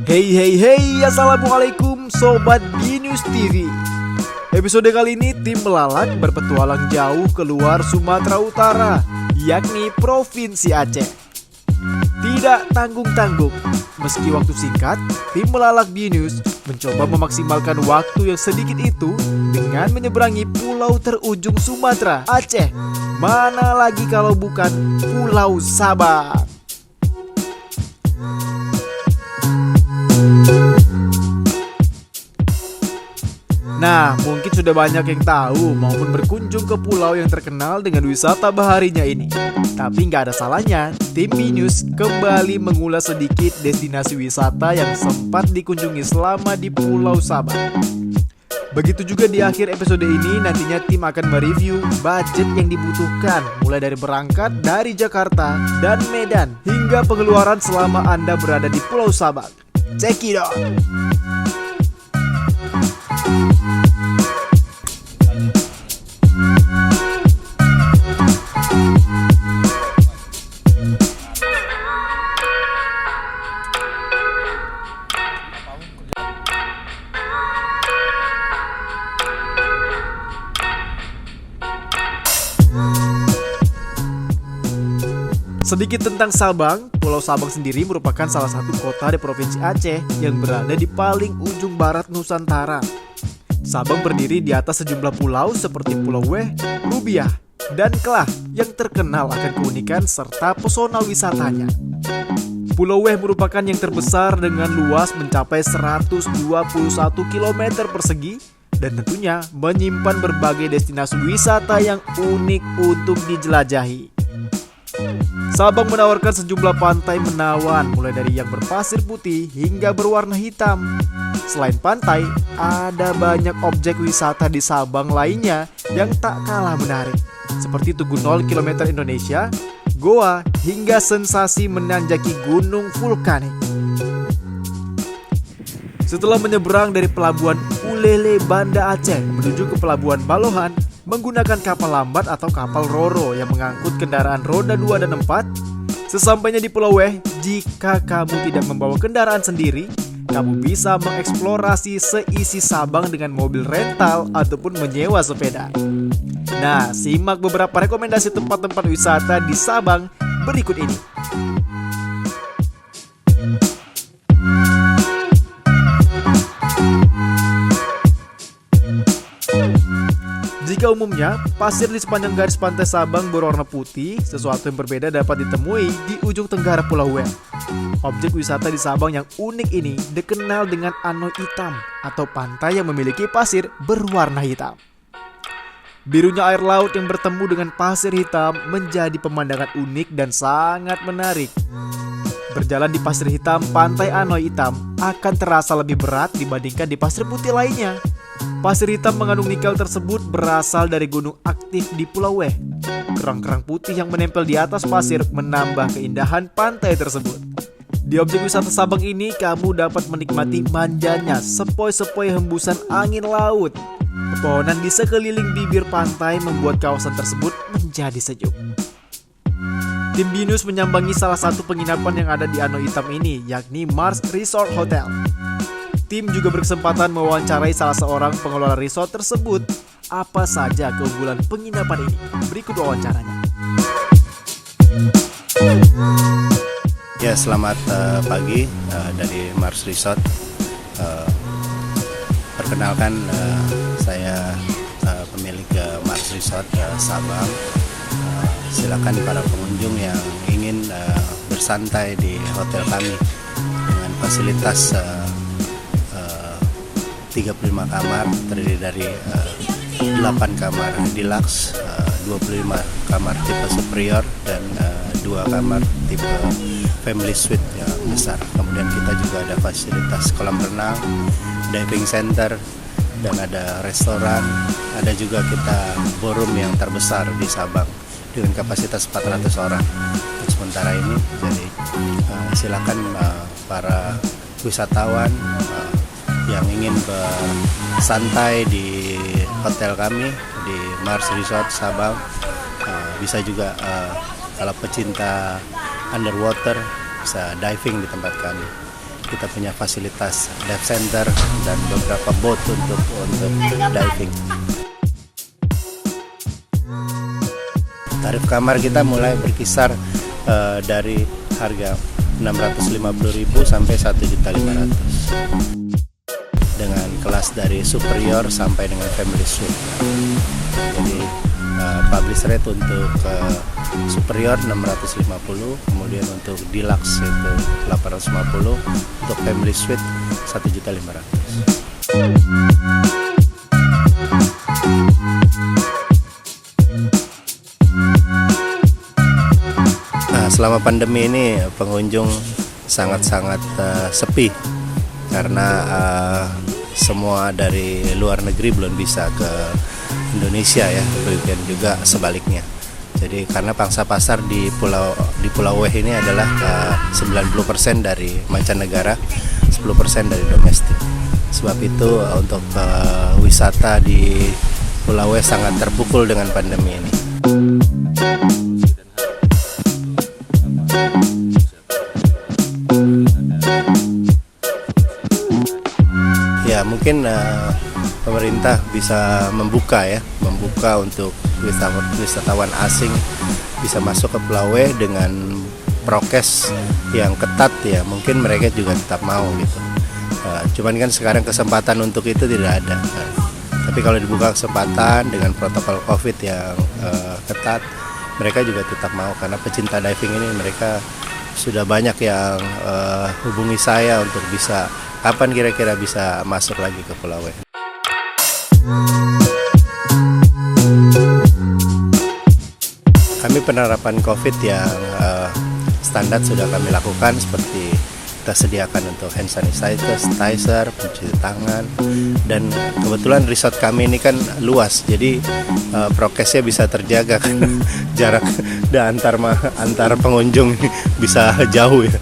Hey, assalamualaikum Sobat Binus TV. Episode kali ini tim Melalak berpetualang jauh keluar Sumatera Utara, yakni Provinsi Aceh. Tidak tanggung-tanggung, meski waktu singkat, tim Melalak Binus mencoba memaksimalkan waktu yang sedikit itu dengan menyeberangi pulau terujung Sumatera, Aceh. Mana lagi kalau bukan Pulau Sabang. Nah, mungkin sudah banyak yang tahu maupun berkunjung ke pulau yang terkenal dengan wisata baharinya ini. Tapi nggak ada salahnya, tim Binus kembali mengulas sedikit destinasi wisata yang sempat dikunjungi selama di Pulau Sabang. Begitu juga di akhir episode ini, nantinya tim akan mereview budget yang dibutuhkan, mulai dari berangkat dari Jakarta dan Medan hingga pengeluaran selama Anda berada di Pulau Sabang. Check it out! Sedikit tentang Sabang. Pulau Sabang sendiri merupakan salah satu kota di Provinsi Aceh yang berada di paling ujung barat Nusantara. Sabang berdiri di atas sejumlah pulau seperti Pulau Weh, Rubiah, dan Kelah yang terkenal akan keunikan serta pesona wisatanya. Pulau Weh merupakan yang terbesar dengan luas mencapai 121 km persegi dan tentunya menyimpan berbagai destinasi wisata yang unik untuk dijelajahi. Sabang menawarkan sejumlah pantai menawan, mulai dari yang berpasir putih hingga berwarna hitam. Selain pantai, ada banyak objek wisata di Sabang lainnya yang tak kalah menarik, seperti Tugu 0 km Indonesia, goa, hingga sensasi menanjaki gunung vulkanik. Setelah menyeberang dari pelabuhan Ulele, Banda Aceh menuju ke pelabuhan Balohan menggunakan kapal lambat atau kapal Roro yang mengangkut kendaraan roda 2 dan 4, sesampainya di Pulau Weh, jika kamu tidak membawa kendaraan sendiri, kamu bisa mengeksplorasi seisi Sabang dengan mobil rental ataupun menyewa sepeda. Nah, simak beberapa rekomendasi tempat-tempat wisata di Sabang berikut ini. Jika umumnya, pasir di sepanjang garis pantai Sabang berwarna putih, sesuatu yang berbeda dapat ditemui di ujung tenggara Pulau Weh. Objek wisata di Sabang yang unik ini dikenal dengan Anoy Hitam atau pantai yang memiliki pasir berwarna hitam. Birunya air laut yang bertemu dengan pasir hitam menjadi pemandangan unik dan sangat menarik. Berjalan di pasir hitam, pantai Anoy Hitam akan terasa lebih berat dibandingkan di pasir putih lainnya. Pasir hitam mengandung nikel tersebut berasal dari gunung aktif di Pulau Weh. Kerang-kerang putih yang menempel di atas pasir menambah keindahan pantai tersebut. Di objek wisata Sabang ini, kamu dapat menikmati manjanya sepoi-sepoi hembusan angin laut. Pepohonan di sekeliling bibir pantai membuat kawasan tersebut menjadi sejuk. Tim Binus menyambangi salah satu penginapan yang ada di Anoy Hitam ini, yakni Mars Resort Hotel. Tim juga berkesempatan mewawancarai salah seorang pengelola resort tersebut. Apa saja keunggulan penginapan ini? Berikut wawancaranya. Ya, selamat pagi dari Mars Resort. Perkenalkan, saya pemilik Mars Resort Sabang. Silakan para pengunjung yang ingin bersantai di hotel kami dengan fasilitas 35 kamar terdiri dari 8 kamar deluxe, 25 kamar tipe superior dan 2 kamar tipe family suite yang besar. Kemudian kita juga ada fasilitas kolam renang, diving center, dan ada restoran. Ada juga kita ballroom yang terbesar di Sabang dengan kapasitas 400 orang untuk sementara ini. Jadi silakan para wisatawan yang ingin bersantai di hotel kami di Mars Resort Sabang, bisa juga kalau pecinta underwater bisa diving di tempat kami. kita punya fasilitas dive center dan beberapa boat untuk diving. Tarif kamar kita mulai berkisar dari harga 650.000 sampai 1.500.000 dengan kelas dari superior sampai dengan family suite. Jadi publish rate untuk superior 650, kemudian untuk deluxe itu 850, untuk family suite 1.500.000. Selama pandemi ini pengunjung sangat-sangat sepi karena semua dari luar negeri belum bisa ke Indonesia ya, dan juga sebaliknya. Jadi karena pangsa pasar di Pulau Weh ini adalah 90% dari mancanegara, 10% dari domestik. Sebab itu untuk wisata di Pulau Weh sangat terpukul dengan pandemi ini. Ya mungkin pemerintah bisa membuka untuk wisatawan asing bisa masuk ke Pulau Weh dengan prokes yang ketat ya, mungkin mereka juga tetap mau gitu. Cuman kan sekarang kesempatan untuk itu tidak ada. Tapi kalau dibuka kesempatan dengan protokol COVID yang ketat, mereka juga tetap mau karena pecinta diving ini mereka sudah banyak yang hubungi saya untuk bisa kapan kira-kira bisa masuk lagi ke Pulau Weh. Kami penerapan COVID yang standar sudah kami lakukan, seperti kita sediakan untuk hand sanitizer, pencuci tangan, dan kebetulan resort kami ini kan luas, jadi prokesnya bisa terjaga kan. Jarak antar pengunjung ini bisa jauh ya,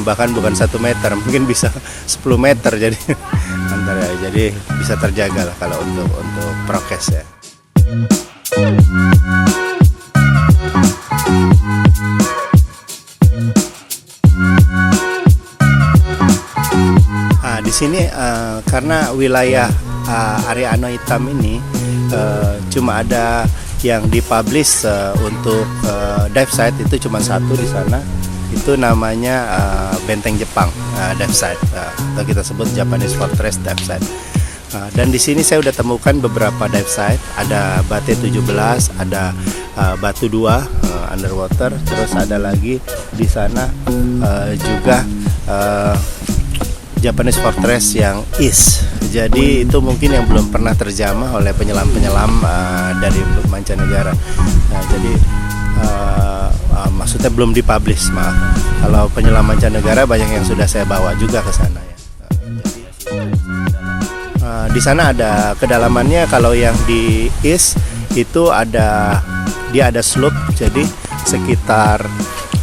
bahkan bukan 1 meter, mungkin bisa 10 meter, jadi jadi bisa terjaga lah kalau untuk prokes ya. Di sini karena wilayah area Anoa Hitam ini cuma ada yang dipublish untuk dive site itu cuma satu di sana, itu namanya Benteng Jepang dive site, atau kita sebut Japanese Fortress dive site. Dan di sini saya udah temukan beberapa dive site, ada Bate 17, ada Batu 2 underwater, terus ada lagi di sana juga Japanese Fortress yang East. Jadi itu mungkin yang belum pernah terjamah oleh penyelam-penyelam dari mancanegara. Jadi maksudnya belum dipublish, maaf. Kalau penyelam mancanegara banyak yang sudah saya bawa juga ke sana ya. Di sana ada kedalamannya, kalau yang di East itu dia ada slope, jadi sekitar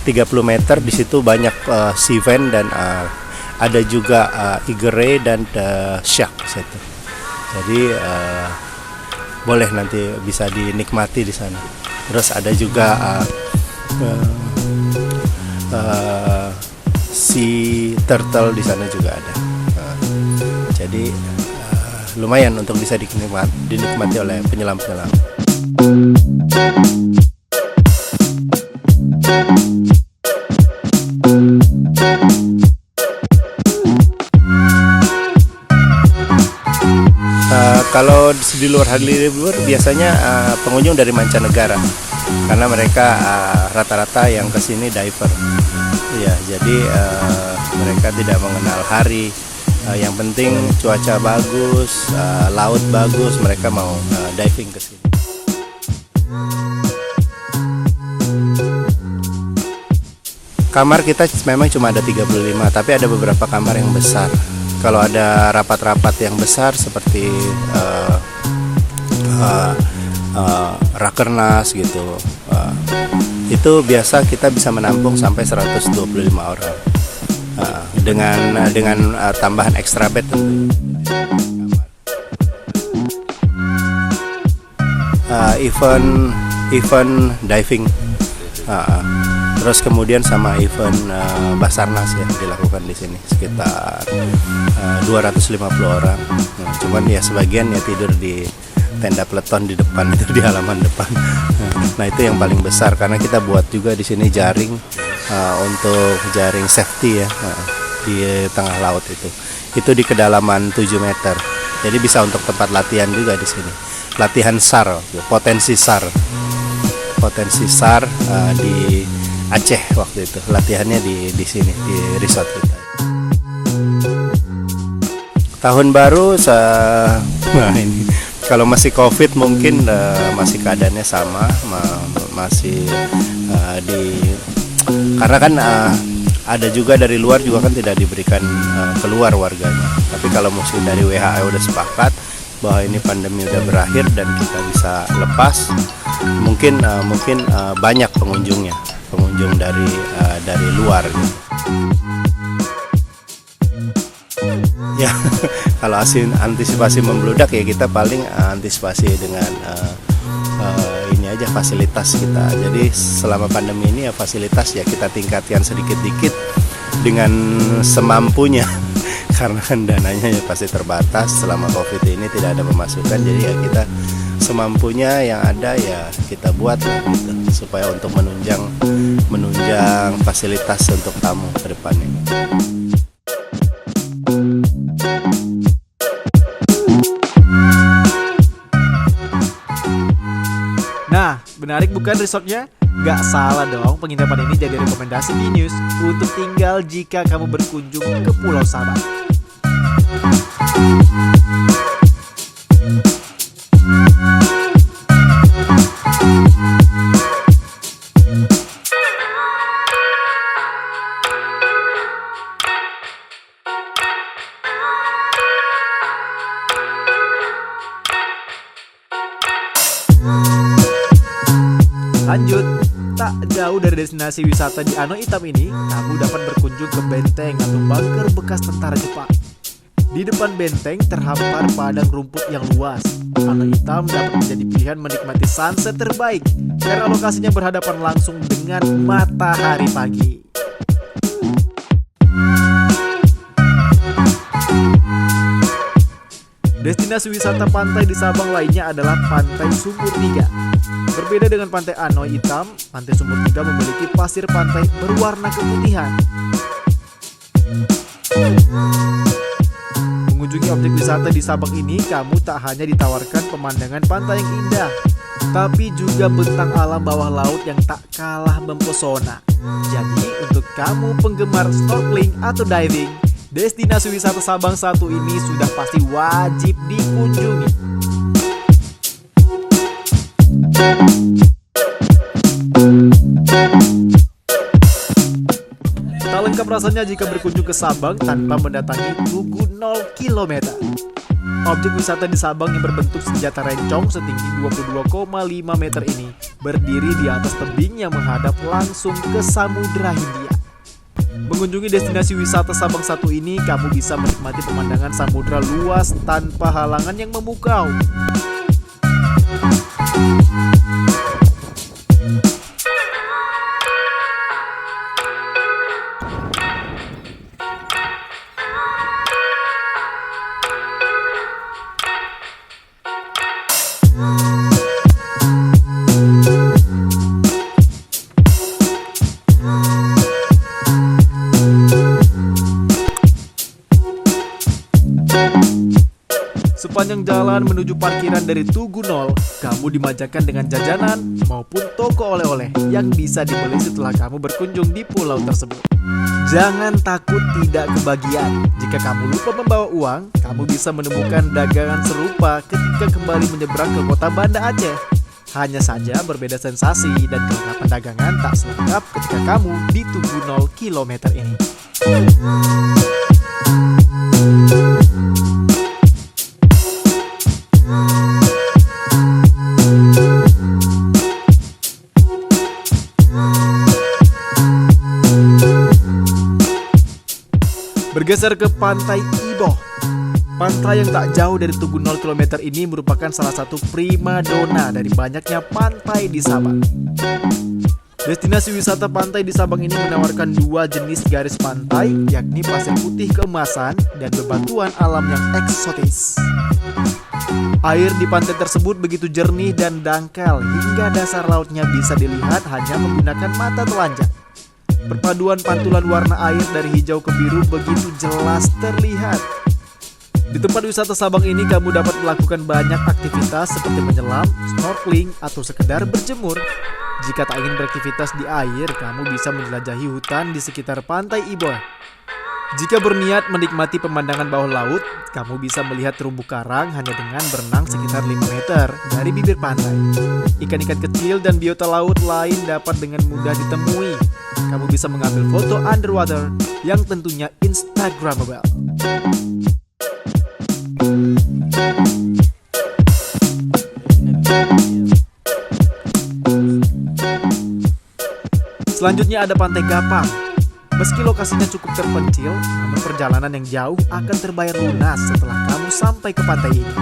30 meter. Di situ banyak sea vent dan ada juga eagle ray dan shark situ. Jadi boleh nanti bisa dinikmati di sana. Terus ada juga sea turtle di sana juga ada. Jadi lumayan untuk bisa dinikmati oleh penyelam-penyelam. Kalau di luar hari libur biasanya pengunjung dari mancanegara, karena mereka rata-rata yang kesini diver. Ya, jadi mereka tidak mengenal hari. Yang penting cuaca bagus, laut bagus, mereka mau diving ke sini. Kamar kita memang cuma ada 35, tapi ada beberapa kamar yang besar. Kalau ada rapat-rapat yang besar seperti rakernas gitu, itu biasa kita bisa menampung sampai 125 orang dengan tambahan extra bed tentu. Event diving, Terus kemudian sama event Basarnas ya dilakukan di sini sekitar 250 orang. Nah, cuman ya sebagian ya tidur di tenda peleton di depan itu, di halaman depan. Nah itu yang paling besar karena kita buat juga di sini jaring untuk jaring safety ya di tengah laut itu. Itu di kedalaman 7 meter. Jadi bisa untuk tempat latihan juga di sini. Latihan SAR, potensi SAR di Aceh waktu itu. Latihannya di sini di resort kita. Tahun baru nah ini kalau masih COVID mungkin masih keadaannya sama, masih karena kan ada juga dari luar juga kan tidak diberikan keluar warganya. Tapi kalau mesti dari WHO udah sepakat bahwa ini pandemi udah berakhir dan kita bisa lepas, mungkin banyak pengunjung dari luar gitu. Ya kalau antisipasi membludak ya kita paling antisipasi dengan ini aja fasilitas kita. Jadi selama pandemi ini ya fasilitas ya kita tingkatkan sedikit-dikit dengan semampunya karena kan dananya ya pasti terbatas. Selama COVID ini tidak ada pemasukan, jadi ya kita semampunya yang ada ya kita buat gitu, supaya untuk menunjang fasilitas untuk tamu ke depannya. Nah, menarik bukan resortnya? Gak salah dong, penginapan ini jadi rekomendasi Genius untuk tinggal jika kamu berkunjung ke Pulau Sabang. Lanjut, tak jauh dari destinasi wisata di Ano Itam ini, kamu dapat berkunjung ke benteng atau bunker bekas tentara Jepang. Di depan benteng terhampar padang rumput yang luas. Ano Itam dapat menjadi pilihan menikmati sunset terbaik karena lokasinya berhadapan langsung dengan matahari pagi. Destinasi wisata pantai di Sabang lainnya adalah Pantai Sumur Tiga. Berbeda dengan Pantai Ano Itam, Pantai Sumur Tiga memiliki pasir pantai berwarna keputihan. Mengunjungi objek wisata di Sabang ini, kamu tak hanya ditawarkan pemandangan pantai yang indah, tapi juga bentang alam bawah laut yang tak kalah mempesona. Jadi, untuk kamu penggemar snorkeling atau diving, destinasi wisata Sabang satu ini sudah pasti wajib dikunjungi. Tak lengkap rasanya jika berkunjung ke Sabang tanpa mendatangi Tugu 0 km. Objek wisata di Sabang yang berbentuk senjata rencong setinggi 22,5 meter ini berdiri di atas tebing yang menghadap langsung ke Samudra Hindia. Mengunjungi destinasi wisata Sabang satu ini, kamu bisa menikmati pemandangan samudra luas tanpa halangan yang memukau. Sepanjang jalan menuju parkiran dari Tugu 0, kamu dimanjakan dengan jajanan maupun toko oleh-oleh yang bisa dibeli setelah kamu berkunjung di pulau tersebut. Jangan takut tidak kebagian. Jika kamu lupa membawa uang, kamu bisa menemukan dagangan serupa ketika kembali menyeberang ke kota Banda Aceh. Hanya saja berbeda sensasi dan kelengkapan dagangan tak selengkap ketika kamu di Tugu 0 km ini. Bergeser ke Pantai Iboh. Pantai yang tak jauh dari Tugu 0 km ini merupakan salah satu primadona dari banyaknya pantai di Sabang. Destinasi wisata pantai di Sabang ini menawarkan dua jenis garis pantai, yakni pasir putih keemasan dan bebatuan alam yang eksotis. Air di pantai tersebut begitu jernih dan dangkal hingga dasar lautnya bisa dilihat hanya menggunakan mata telanjang. Perpaduan pantulan warna air dari hijau ke biru begitu jelas terlihat. Di tempat wisata Sabang ini kamu dapat melakukan banyak aktivitas seperti menyelam, snorkeling, atau sekedar berjemur. Jika tak ingin beraktivitas di air, kamu bisa menjelajahi hutan di sekitar pantai Iboh. Jika berniat menikmati pemandangan bawah laut, kamu bisa melihat terumbu karang hanya dengan berenang sekitar 5 meter dari bibir pantai. Ikan-ikan kecil dan biota laut lain dapat dengan mudah ditemui. Kamu bisa mengambil foto underwater yang tentunya instagramable. Selanjutnya ada Pantai Gapang. Meski lokasinya cukup terpencil, namun perjalanan yang jauh akan terbayar lunas setelah kamu sampai ke pantai ini.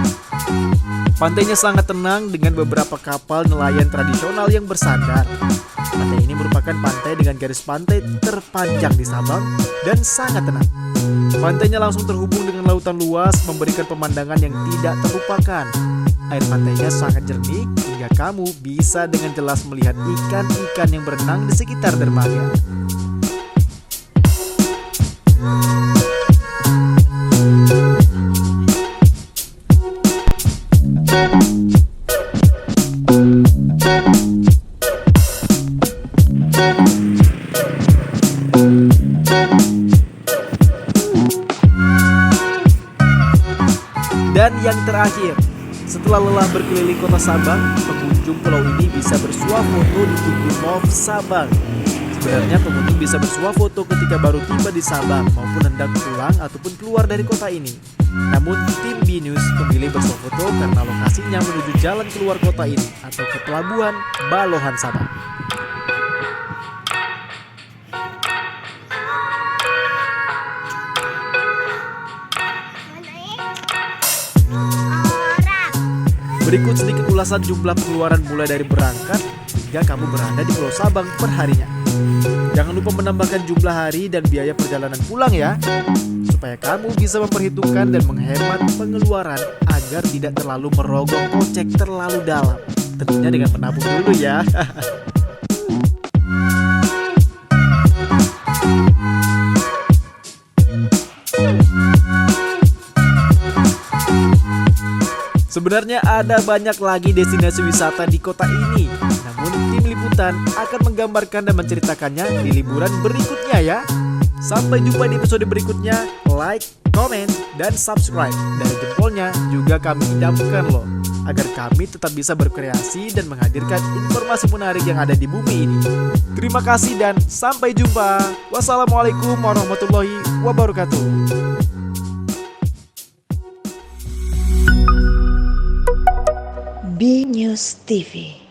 Pantainya sangat tenang dengan beberapa kapal nelayan tradisional yang bersandar. Pantai ini merupakan pantai dengan garis pantai terpanjang di Sabang dan sangat tenang. Pantainya langsung terhubung dengan lautan luas, memberikan pemandangan yang tidak terlupakan. Air pantainya sangat jernih hingga kamu bisa dengan jelas melihat ikan-ikan yang berenang di sekitar dermaga. Dan yang terakhir, setelah lelah berkeliling kota Sabang, pengunjung pulau ini bisa bersuah foto di Tugu Move Sabang. Sebenarnya pengunjung bisa bersuah foto ketika baru tiba di Sabang maupun hendak pulang ataupun keluar dari kota ini. Namun tim B-News memilih bersuah foto karena lokasinya menuju jalan keluar kota ini atau ke Pelabuhan Balohan Sabang. Berikut sedikit ulasan jumlah pengeluaran mulai dari berangkat hingga kamu berada di Pulau Sabang perharinya. Jangan lupa menambahkan jumlah hari dan biaya perjalanan pulang ya, supaya kamu bisa memperhitungkan dan menghemat pengeluaran agar tidak terlalu merogoh kocek terlalu dalam. Tentunya dengan menabung dulu ya. Sebenarnya ada banyak lagi destinasi wisata di kota ini, namun tim liputan akan menggambarkan dan menceritakannya di liburan berikutnya ya. Sampai jumpa di episode berikutnya. Like, comment, dan subscribe. Dari jempolnya juga kami idamkan loh, agar kami tetap bisa berkreasi dan menghadirkan informasi menarik yang ada di bumi ini. Terima kasih dan sampai jumpa. Wassalamualaikum warahmatullahi wabarakatuh. B-News TV.